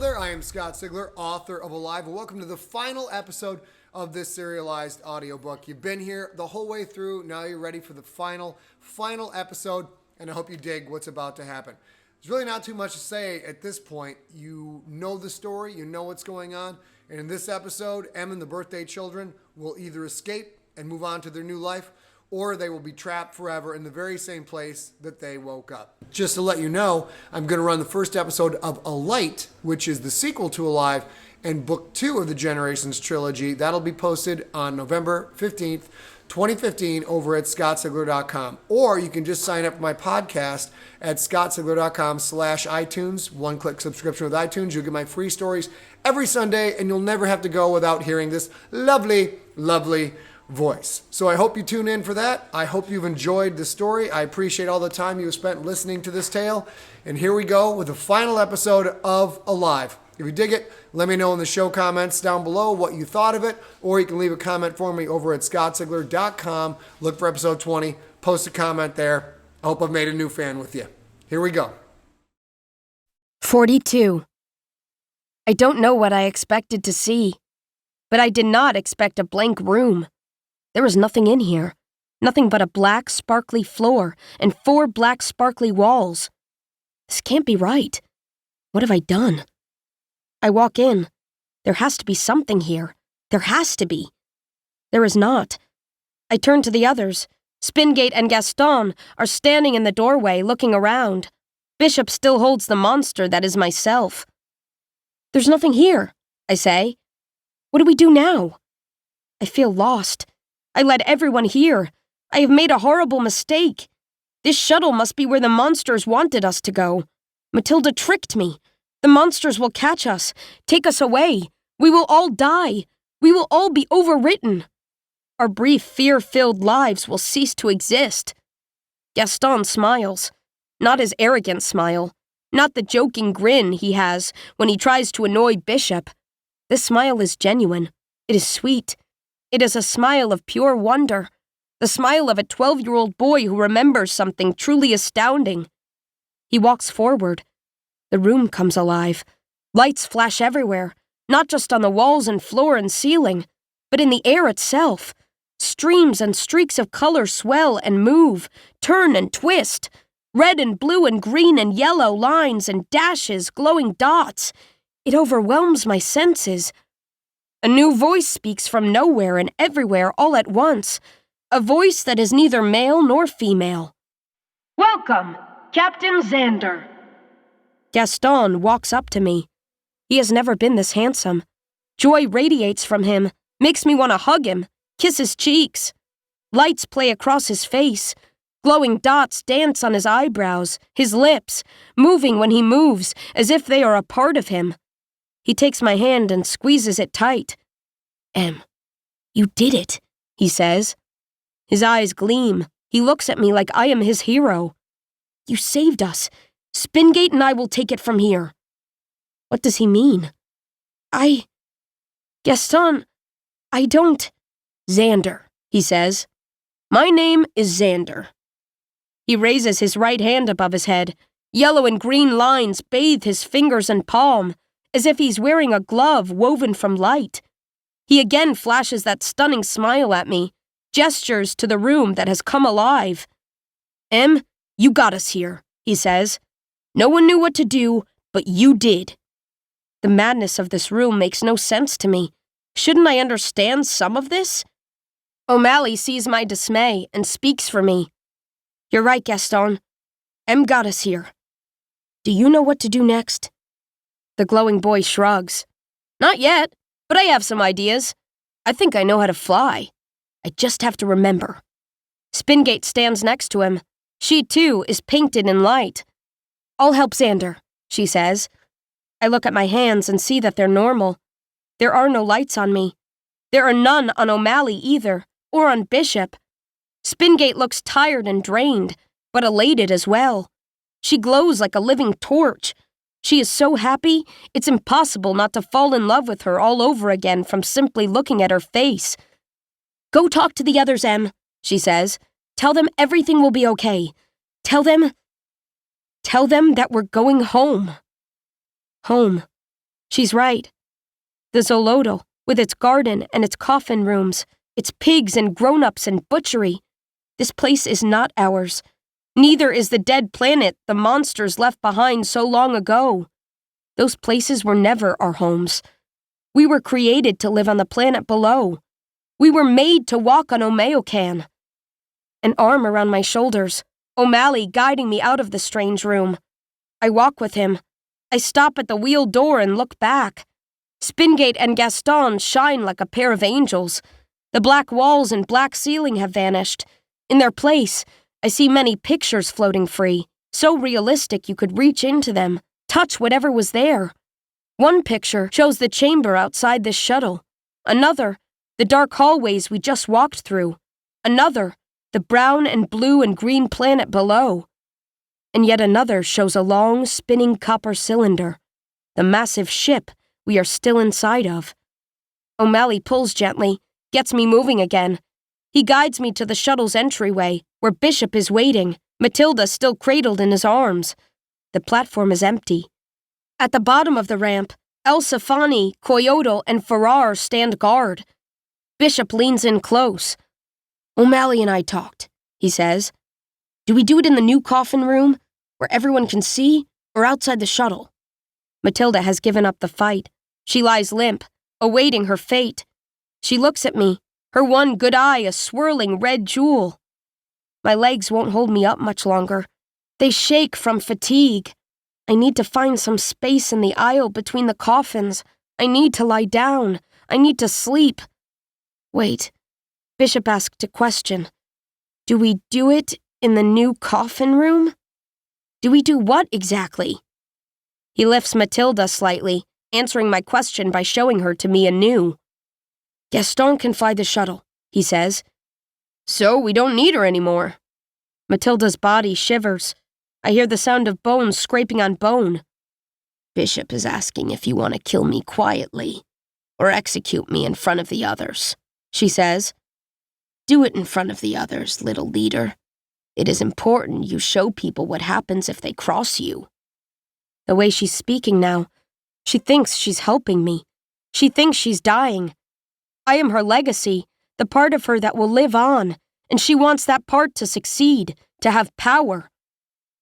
there, I am Scott Sigler, author of Alive, and welcome to the final episode of this serialized audiobook. You've been here the whole way through, now you're ready for the final episode, and I hope you dig what's about to happen. There's really not too much to say at this point. You know the story, you know what's going on, and in this episode, Em and the birthday children will either escape and move on to their new life, or they will be trapped forever in the very same place that they woke up. Just to let you know, I'm going to run the first episode of A Light, which is the sequel to Alive, and book 2 of the Generations trilogy. That'll be posted on November 15th, 2015 over at scottsigler.com. Or you can just sign up for my podcast at scottsigler.com/iTunes. One-click subscription with iTunes. You'll get my free stories every Sunday, and you'll never have to go without hearing this lovely, lovely voice. So I hope you tune in for that. I hope you've enjoyed the story. I appreciate all the time you spent listening to this tale. And here we go with the final episode of Alive. If you dig it, let me know in the show comments down below what you thought of it, or you can leave a comment for me over at scottsigler.com. Look for episode 20, post a comment there. I hope I've made a new fan with you. Here we go. 42. I don't know what I expected to see, but I did not expect a blank room. There was nothing in here, nothing but a black, sparkly floor and 4 black, sparkly walls. This can't be right. What have I done? I walk in. There has to be something here. There has to be. There is not. I turn to the others. Spingate and Gaston are standing in the doorway looking around. Bishop still holds the monster that is myself. There's nothing here, I say. What do we do now? I feel lost. I led everyone here. I have made a horrible mistake. This shuttle must be where the monsters wanted us to go. Matilda tricked me. The monsters will catch us, take us away. We will all die. We will all be overwritten. Our brief, fear-filled lives will cease to exist. Gaston smiles. Not his arrogant smile. Not the joking grin he has when he tries to annoy Bishop. This smile is genuine. It is sweet. It is a smile of pure wonder, the smile of a 12-year-old boy who remembers something truly astounding. He walks forward. The room comes alive. Lights flash everywhere, not just on the walls and floor and ceiling, but in the air itself. Streams and streaks of color swell and move, turn and twist. Red and blue and green and yellow lines and dashes, glowing dots. It overwhelms my senses. A new voice speaks from nowhere and everywhere all at once. A voice that is neither male nor female. Welcome, Captain Xander. Gaston walks up to me. He has never been this handsome. Joy radiates from him, makes me want to hug him, kiss his cheeks. Lights play across his face. Glowing dots dance on his eyebrows, his lips, moving when he moves, as if they are a part of him. He takes my hand and squeezes it tight. Em, you did it, he says. His eyes gleam. He looks at me like I am his hero. You saved us. Spingate and I will take it from here. What does he mean? Gaston, I don't... Xander, he says. My name is Xander. He raises his right hand above his head. Yellow and green lines bathe his fingers and palm, as if he's wearing a glove woven from light. He again flashes that stunning smile at me, gestures to the room that has come alive. Em, you got us here, he says. No one knew what to do, but you did. The madness of this room makes no sense to me. Shouldn't I understand some of this? O'Malley sees my dismay and speaks for me. You're right, Gaston. Em got us here. Do you know what to do next? The glowing boy shrugs. Not yet, but I have some ideas. I think I know how to fly. I just have to remember. Spingate stands next to him. She, too, is painted in light. I'll help Xander, she says. I look at my hands and see that they're normal. There are no lights on me. There are none on O'Malley either, or on Bishop. Spingate looks tired and drained, but elated as well. She glows like a living torch. She is so happy, it's impossible not to fall in love with her all over again from simply looking at her face. Go talk to the others, Em, she says. Tell them everything will be okay. Tell them that we're going home. Home. She's right. The Zolotl, with its garden and its coffin rooms, its pigs and grown-ups and butchery. This place is not ours. Neither is the dead planet the monsters left behind so long ago. Those places were never our homes. We were created to live on the planet below. We were made to walk on Omeocan. An arm around my shoulders, O'Malley guiding me out of the strange room. I walk with him. I stop at the wheel door and look back. Spingate and Gaston shine like a pair of angels. The black walls and black ceiling have vanished. In their place, I see many pictures floating free, so realistic you could reach into them, touch whatever was there. One picture shows the chamber outside this shuttle. Another, the dark hallways we just walked through. Another, the brown and blue and green planet below. And yet another shows a long, spinning copper cylinder, the massive ship we are still inside of. O'Malley pulls gently, gets me moving again. He guides me to the shuttle's entryway, where Bishop is waiting, Matilda still cradled in his arms. The platform is empty. At the bottom of the ramp, Elsa Fani, Coyote, and Farrar stand guard. Bishop leans in close. O'Malley and I talked, he says. Do we do it in the new coffin room, where everyone can see, or outside the shuttle? Matilda has given up the fight. She lies limp, awaiting her fate. She looks at me, her one good eye a swirling red jewel. My legs won't hold me up much longer. They shake from fatigue. I need to find some space in the aisle between the coffins. I need to lie down. I need to sleep. Wait. Bishop asked a question. Do we do it in the new coffin room? Do we do what exactly? He lifts Matilda slightly, answering my question by showing her to me anew. Gaston can fly the shuttle, he says. So we don't need her anymore. Matilda's body shivers. I hear the sound of bones scraping on bone. Bishop is asking if you want to kill me quietly, or execute me in front of the others, she says. Do it in front of the others, little leader. It is important you show people what happens if they cross you. The way she's speaking now, she thinks she's helping me. She thinks she's dying. I am her legacy, the part of her that will live on, and she wants that part to succeed, to have power.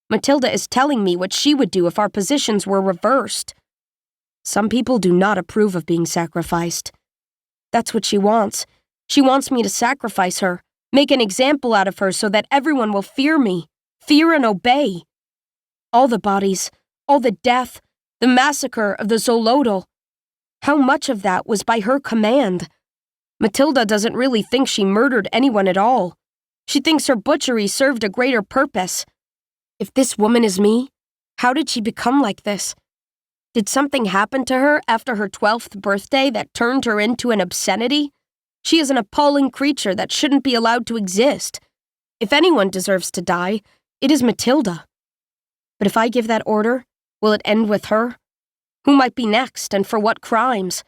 Matilda is telling me what she would do if our positions were reversed. Some people do not approve of being sacrificed. That's what she wants. She wants me to sacrifice her, make an example out of her so that everyone will fear me, fear and obey. All the bodies, all the death, the massacre of the Zolotl. How much of that was by her command? Matilda doesn't really think she murdered anyone at all. She thinks her butchery served a greater purpose. If this woman is me, how did she become like this? Did something happen to her after her 12th birthday that turned her into an obscenity? She is an appalling creature that shouldn't be allowed to exist. If anyone deserves to die, it is Matilda. But if I give that order, will it end with her? Who might be next, and for what crimes?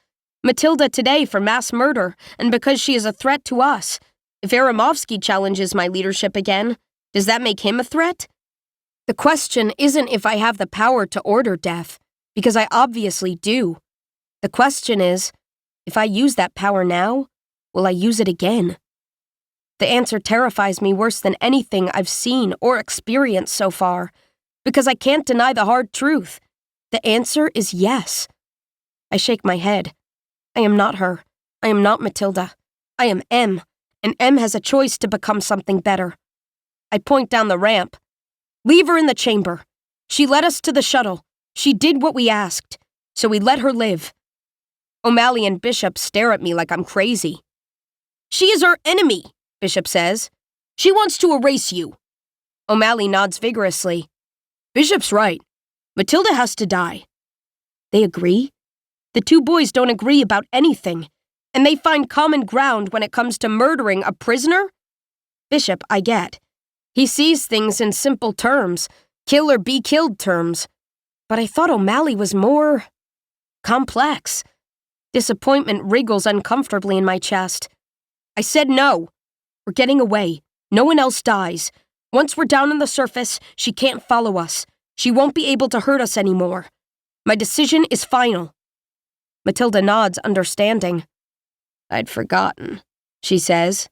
Matilda today for mass murder, and because she is a threat to us. If Aramovsky challenges my leadership again, does that make him a threat? The question isn't if I have the power to order death, because I obviously do. The question is, if I use that power now, will I use it again? The answer terrifies me worse than anything I've seen or experienced so far, because I can't deny the hard truth. The answer is yes. I shake my head. I am not her. I am not Matilda. I am M, and M has a choice to become something better. I point down the ramp. Leave her in the chamber. She led us to the shuttle. She did what we asked, so we let her live. O'Malley and Bishop stare at me like I'm crazy. She is our enemy, Bishop says. She wants to erase you. O'Malley nods vigorously. Bishop's right. Matilda has to die. They agree? The two boys don't agree about anything, and they find common ground when it comes to murdering a prisoner? Bishop, I get. He sees things in simple terms, kill or be killed terms. But I thought O'Malley was more complex. Disappointment wriggles uncomfortably in my chest. I said no. We're getting away. No one else dies. Once we're down on the surface, she can't follow us. She won't be able to hurt us anymore. My decision is final. Matilda nods, understanding. I'd forgotten, she says.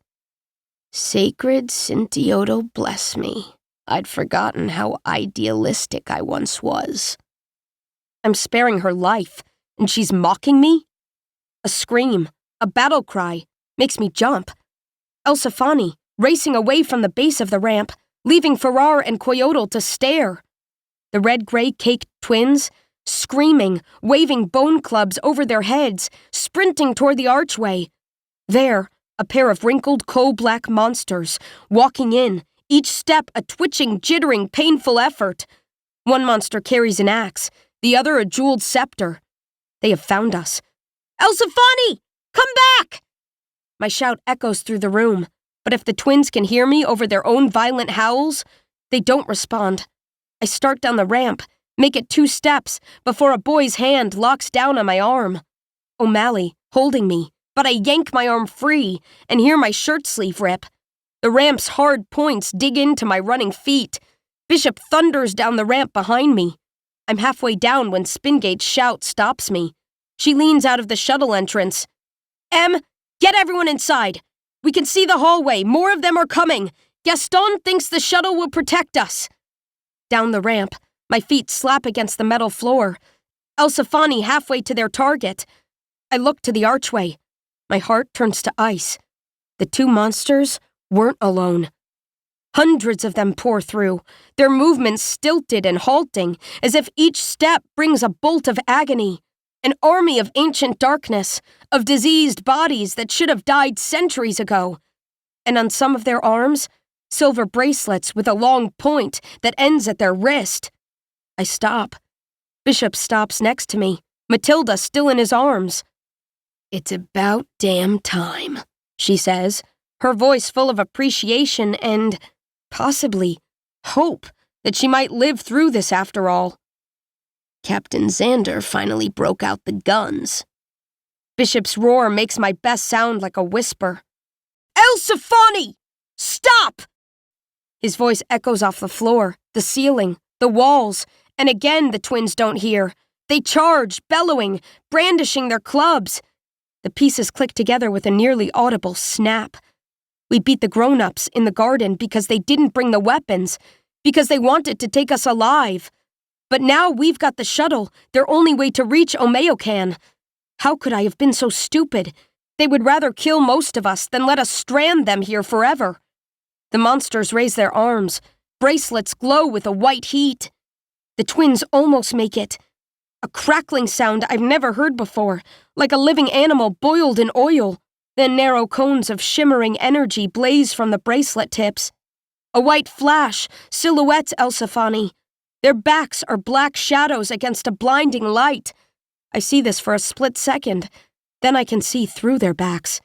Sacred Sintioto bless me. I'd forgotten how idealistic I once was. I'm sparing her life, and she's mocking me? A scream, a battle cry, makes me jump. Elsefani, racing away from the base of the ramp, leaving Farrar and Coyotl to stare. The red-gray caked twins, screaming, waving bone clubs over their heads, sprinting toward the archway. There, a pair of wrinkled coal-black monsters, walking in, each step a twitching, jittering, painful effort. One monster carries an axe, the other a jeweled scepter. They have found us. Elsefani! Come back! My shout echoes through the room, but if the twins can hear me over their own violent howls, they don't respond. I start down the ramp, make it 2 steps, before a boy's hand locks down on my arm. O'Malley, holding me, but I yank my arm free and hear my shirt sleeve rip. The ramp's hard points dig into my running feet. Bishop thunders down the ramp behind me. I'm halfway down when Spingate's shout stops me. She leans out of the shuttle entrance. Em, get everyone inside. We can see the hallway. More of them are coming. Gaston thinks the shuttle will protect us. Down the ramp, my feet slap against the metal floor. Elsefani halfway to their target. I look to the archway. My heart turns to ice. The 2 monsters weren't alone. Hundreds of them pour through, their movements stilted and halting, as if each step brings a bolt of agony. An army of ancient darkness, of diseased bodies that should have died centuries ago. And on some of their arms, silver bracelets with a long point that ends at their wrist. I stop. Bishop stops next to me, Matilda still in his arms. It's about damn time, she says, her voice full of appreciation and, possibly, hope that she might live through this after all. Captain Xander finally broke out the guns. Bishop's roar makes my best sound like a whisper. Elsefani! Stop! His voice echoes off the floor, the ceiling, the walls, and again the twins don't hear. They charge, bellowing, brandishing their clubs. The pieces click together with a nearly audible snap. We beat the grown-ups in the garden because they didn't bring the weapons, because they wanted to take us alive. But now we've got the shuttle, their only way to reach Omeocan. How could I have been so stupid? They would rather kill most of us than let us strand them here forever. The monsters raise their arms. Bracelets glow with a white heat. The twins almost make it. A crackling sound I've never heard before, like a living animal boiled in oil. Then narrow cones of shimmering energy blaze from the bracelet tips. A white flash silhouettes Elsefani. Their backs are black shadows against a blinding light. I see this for a split second. Then I can see through their backs.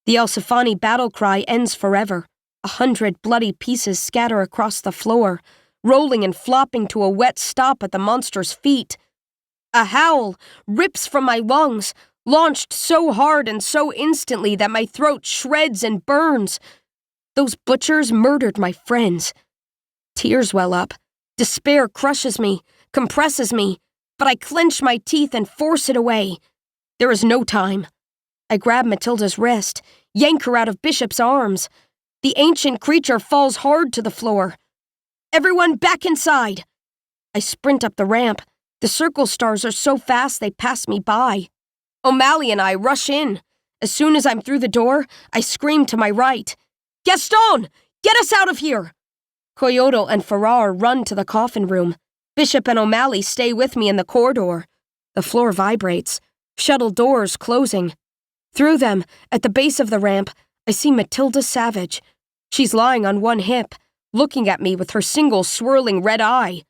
The Elsefani battle cry ends forever. 100 bloody pieces scatter across the floor, rolling and flopping to a wet stop at the monster's feet. A howl rips from my lungs, launched so hard and so instantly that my throat shreds and burns. Those butchers murdered my friends. Tears well up. Despair crushes me, compresses me, but I clench my teeth and force it away. There is no time. I grab Matilda's wrist, yank her out of Bishop's arms. The ancient creature falls hard to the floor. Everyone back inside! I sprint up the ramp. The circle stars are so fast they pass me by. O'Malley and I rush in. As soon as I'm through the door, I scream to my right. Gaston! Get us out of here! Coyotl and Farrar run to the coffin room. Bishop and O'Malley stay with me in the corridor. The floor vibrates. Shuttle doors closing. Through them, at the base of the ramp, I see Matilda Savage. She's lying on one hip, looking at me with her single swirling red eye.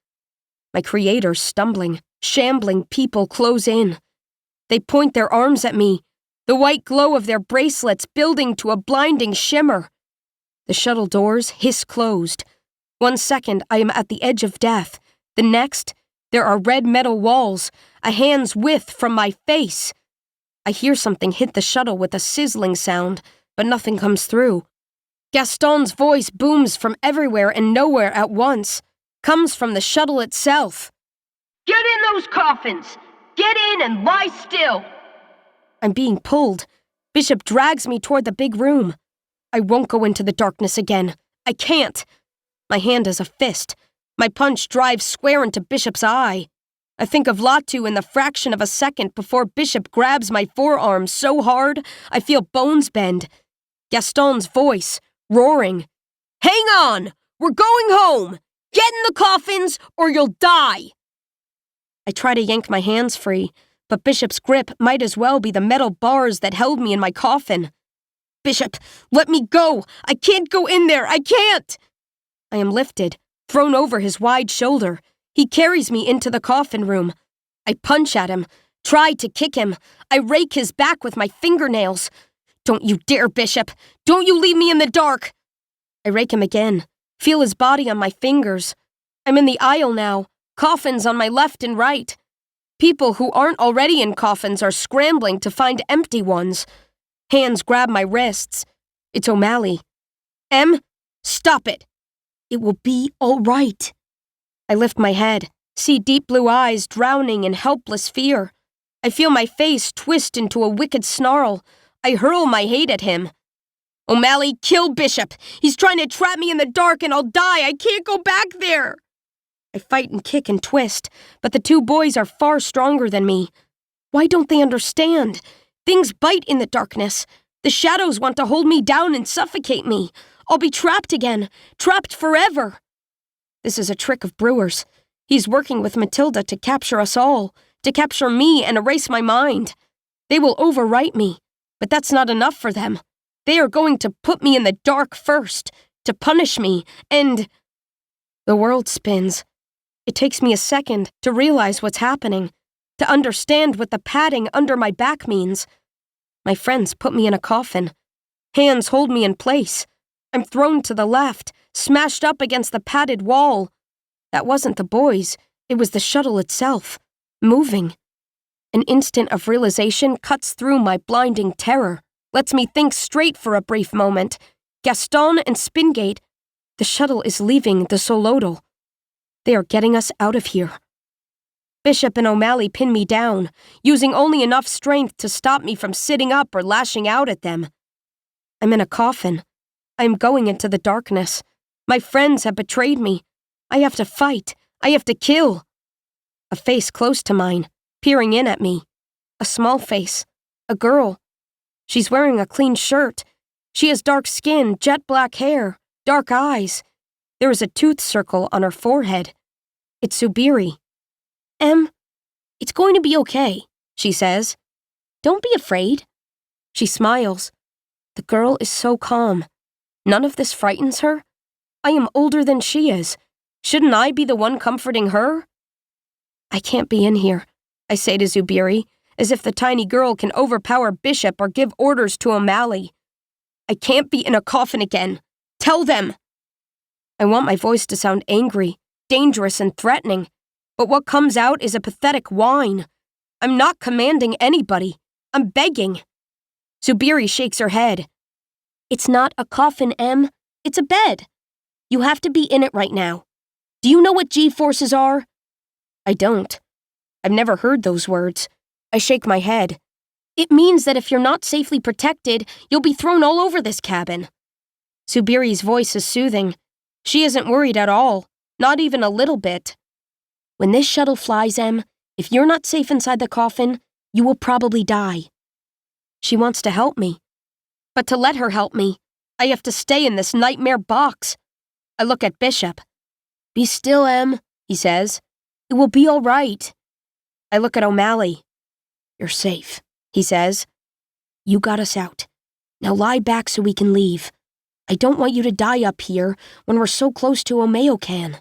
My creators stumbling, shambling people close in. They point their arms at me, the white glow of their bracelets building to a blinding shimmer. The shuttle doors hiss closed. 1 second, I am at the edge of death. The next, there are red metal walls, a hand's width from my face. I hear something hit the shuttle with a sizzling sound, but nothing comes through. Gaston's voice booms from everywhere and nowhere at once, comes from the shuttle itself. Get in those coffins! Get in and lie still! I'm being pulled. Bishop drags me toward the big room. I won't go into the darkness again. I can't. My hand is a fist. My punch drives square into Bishop's eye. I think of Latu in the fraction of a second before Bishop grabs my forearm so hard I feel bones bend. Gaston's voice, roaring. Hang on! We're going home! Get in the coffins or you'll die! I try to yank my hands free, but Bishop's grip might as well be the metal bars that held me in my coffin. Bishop, let me go! I can't go in there! I can't! I am lifted, thrown over his wide shoulder. He carries me into the coffin room. I punch at him, try to kick him. I rake his back with my fingernails. Don't you dare, Bishop! Don't you leave me in the dark! I rake him again, feel his body on my fingers. I'm in the aisle now, coffins on my left and right. People who aren't already in coffins are scrambling to find empty ones. Hands grab my wrists. It's O'Malley. Em, stop it! It will be all right. I lift my head, see deep blue eyes drowning in helpless fear. I feel my face twist into a wicked snarl. I hurl my hate at him. O'Malley, kill Bishop! He's trying to trap me in the dark and I'll die! I can't go back there! I fight and kick and twist, but the two boys are far stronger than me. Why don't they understand? Things bite in the darkness. The shadows want to hold me down and suffocate me. I'll be trapped again, trapped forever. This is a trick of Brewer's. He's working with Matilda to capture us all, to capture me and erase my mind. They will overwrite me, but that's not enough for them. They are going to put me in the dark first, to punish me, and... The world spins. It takes me a second to realize what's happening, to understand what the padding under my back means. My friends put me in a coffin. Hands hold me in place. I'm thrown to the left, smashed up against the padded wall. That wasn't the boys. It was the shuttle itself, moving. An instant of realization cuts through my blinding terror, lets me think straight for a brief moment. Gaston and Spingate. The shuttle is leaving the Solodal. They are getting us out of here. Bishop and O'Malley pin me down, using only enough strength to stop me from sitting up or lashing out at them. I'm in a coffin. I am going into the darkness. My friends have betrayed me. I have to fight. I have to kill. A face close to mine, peering in at me. A small face. A girl. She's wearing a clean shirt. She has dark skin, jet black hair, dark eyes. There is a tooth circle on her forehead. It's Zubiri. Em, it's going to be okay, she says. Don't be afraid. She smiles. The girl is so calm. None of this frightens her. I am older than she is. Shouldn't I be the one comforting her? I can't be in here, I say to Zubiri, as if the tiny girl can overpower Bishop or give orders to O'Malley. I can't be in a coffin again. Tell them! I want my voice to sound angry, dangerous, and threatening, but what comes out is a pathetic whine. I'm not commanding anybody. I'm begging. Zubiri shakes her head. It's not a coffin, Em. It's a bed. You have to be in it right now. Do you know what G-forces are? I don't. I've never heard those words. I shake my head. It means that if you're not safely protected, you'll be thrown all over this cabin. Zubiri's voice is soothing. She isn't worried at all, not even a little bit. When this shuttle flies, Em, if you're not safe inside the coffin, you will probably die. She wants to help me. But to let her help me, I have to stay in this nightmare box. I look at Bishop. Be still, Em, he says. It will be all right. I look at O'Malley. You're safe, he says. You got us out. Now lie back so we can leave. I don't want you to die up here when we're so close to Omeocan.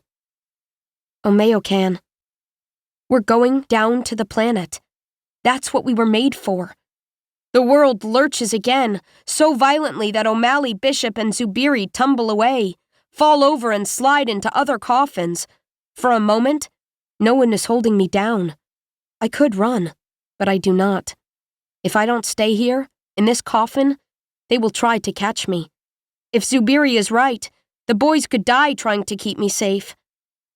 Omeocan. We're going down to the planet. That's what we were made for. The world lurches again, so violently that O'Malley, Bishop, and Zubiri tumble away, fall over and slide into other coffins. For a moment, no one is holding me down. I could run, but I do not. If I don't stay here, in this coffin, they will try to catch me. If Zubiri is right, the boys could die trying to keep me safe.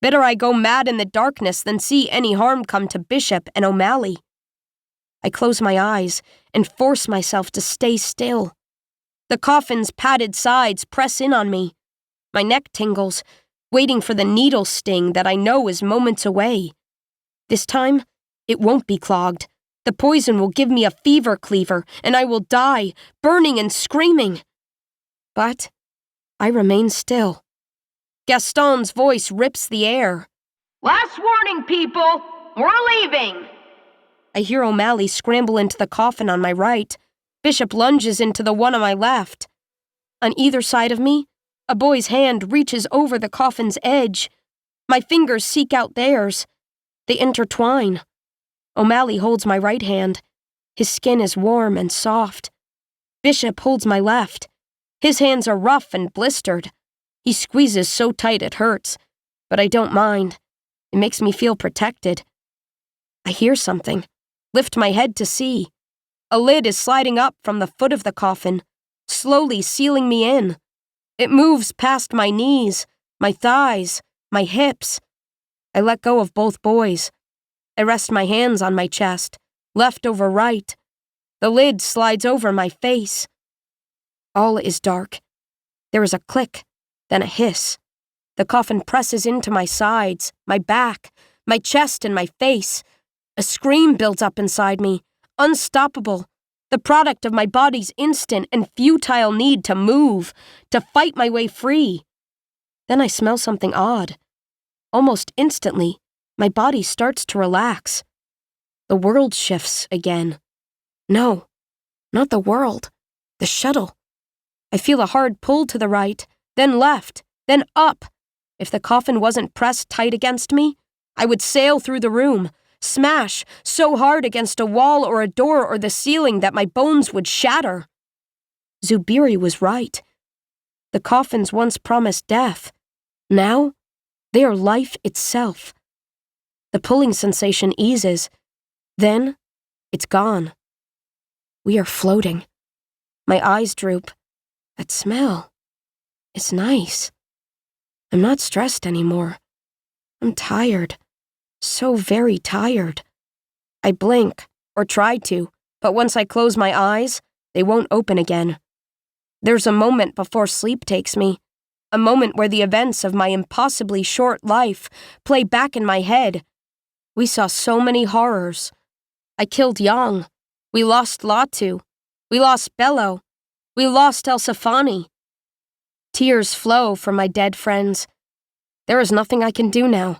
Better I go mad in the darkness than see any harm come to Bishop and O'Malley. I close my eyes and force myself to stay still. The coffin's padded sides press in on me. My neck tingles, waiting for the needle sting that I know is moments away. This time, it won't be clogged. The poison will give me a fever cleaver, and I will die, burning and screaming. But I remain still. Gaston's voice rips the air. Last warning, people! We're leaving! I hear O'Malley scramble into the coffin on my right. Bishop lunges into the one on my left. On either side of me, a boy's hand reaches over the coffin's edge. My fingers seek out theirs. They intertwine. O'Malley holds my right hand. His skin is warm and soft. Bishop holds my left. His hands are rough and blistered. He squeezes so tight it hurts, but I don't mind. It makes me feel protected. I hear something. Lift my head to see. A lid is sliding up from the foot of the coffin, slowly sealing me in. It moves past my knees, my thighs, my hips. I let go of both boys. I rest my hands on my chest, left over right. The lid slides over my face. All is dark. There is a click, then a hiss. The coffin presses into my sides, my back, my chest, and my face. A scream builds up inside me, unstoppable, the product of my body's instant and futile need to move, to fight my way free. Then I smell something odd. Almost instantly, my body starts to relax. The world shifts again. No, not the world. The shuttle. I feel a hard pull to the right, then left, then up. If the coffin wasn't pressed tight against me, I would sail through the room, smash so hard against a wall or a door or the ceiling that my bones would shatter. Zubiri was right. The coffins once promised death. Now, they are life itself. The pulling sensation eases. Then, it's gone. We are floating. My eyes droop. That smell. It's nice. I'm not stressed anymore. I'm tired. So very tired. I blink, or try to, but once I close my eyes, they won't open again. There's a moment before sleep takes me, a moment where the events of my impossibly short life play back in my head. We saw so many horrors. I killed Yang. We lost Latu. We lost Bello. We lost Elsafani. Tears flow from my dead friends. There is nothing I can do now.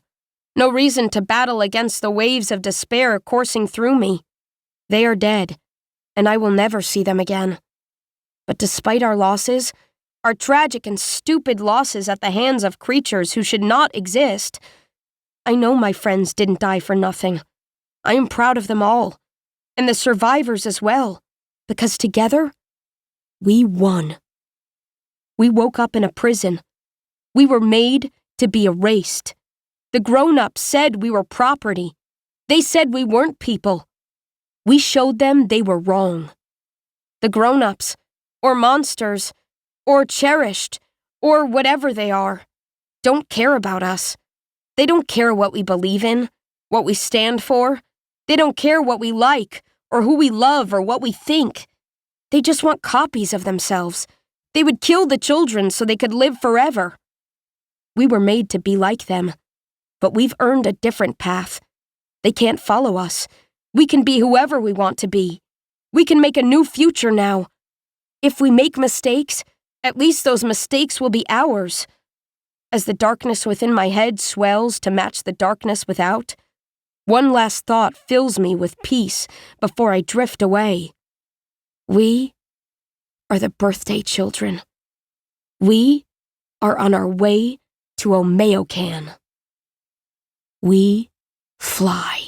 No reason to battle against the waves of despair coursing through me. They are dead, and I will never see them again. But despite our losses, our tragic and stupid losses at the hands of creatures who should not exist, I know my friends didn't die for nothing. I am proud of them all, and the survivors as well, because together, we won. We woke up in a prison. We were made to be erased. The grown-ups said we were property. They said we weren't people. We showed them they were wrong. The grown-ups, or monsters, or cherished, or whatever they are, don't care about us. They don't care what we believe in, what we stand for. They don't care what we like, or who we love, or what we think. They just want copies of themselves. They would kill the children so they could live forever. We were made to be like them. But we've earned a different path. They can't follow us. We can be whoever we want to be. We can make a new future now. If we make mistakes, at least those mistakes will be ours. As the darkness within my head swells to match the darkness without, one last thought fills me with peace before I drift away. We are the birthday children. We are on our way to Omeocan. We fly.